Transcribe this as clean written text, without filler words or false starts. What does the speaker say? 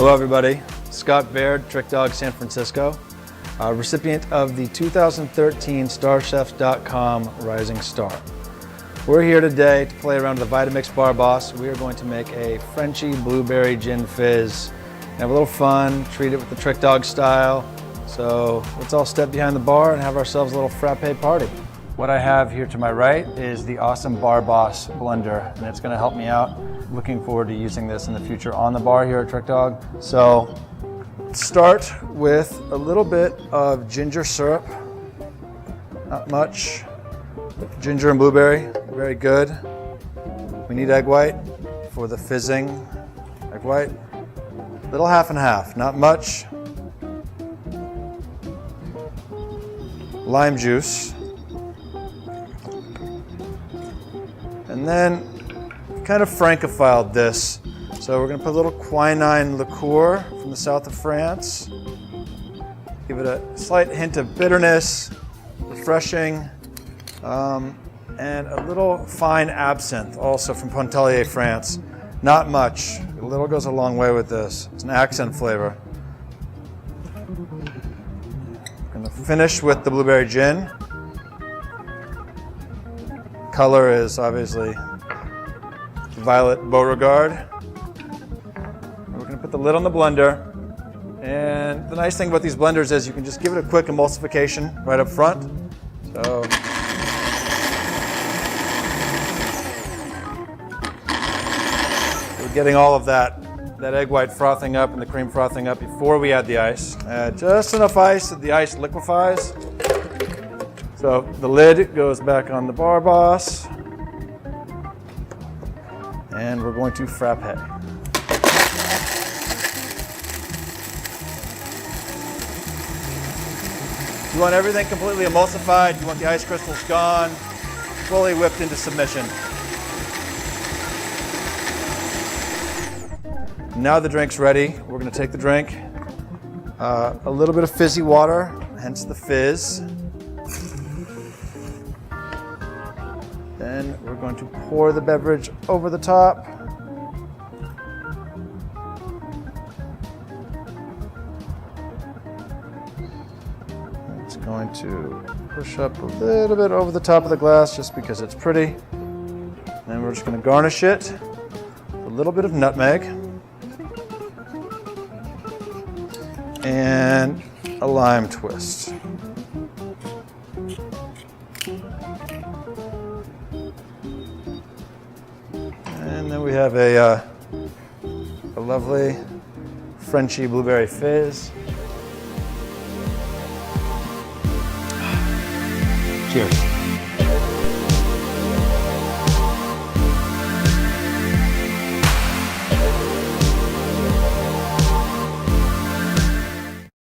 Hello everybody, Scott Baird, Trick Dog San Francisco, recipient of the 2013 StarChefs.com Rising Star. We're here today to play around with the Vitamix BarBoss. We are going to make a Frenchy blueberry gin fizz. Have a little fun, treat it with the Trick Dog style. So let's all step behind the bar and have ourselves a little frappe party. What I have here to my right is the awesome BarBoss blender, and it's going to help me out. Looking forward to using this in the future on the bar here at Trick Dog. So start with a little bit of ginger syrup, not much. Ginger and blueberry, very good. We need egg white for the fizzing. Egg white, little half and half, not much. Lime juice. And then kind of francophiled this. So we're going to put a little quinine liqueur from the south of France. Give it a slight hint of bitterness, refreshing, and a little fine absinthe, also from Pontellier, France. Not much. A little goes a long way with this. It's an accent flavor. Going to finish with the blueberry gin. Color is obviously Violet Beauregard. We're going to put the lid on the blender. And the nice thing about these blenders is you can just give it a quick emulsification right up front. So we're getting all of that egg white frothing up and the cream frothing up before we add the ice. Add just enough ice that the ice liquefies. So the lid goes back on the BarBoss. And we're going to frappe. You want everything completely emulsified. You want the ice crystals gone, fully whipped into submission. Now the drink's ready. We're going to take the drink. A little bit of fizzy water, hence the fizz. Then we're going to pour the beverage over the top. It's going to push up a little bit over the top of the glass just because it's pretty. Then we're just going to garnish it with a little bit of nutmeg and a lime twist. And then we have a lovely Frenchy blueberry fizz. Cheers.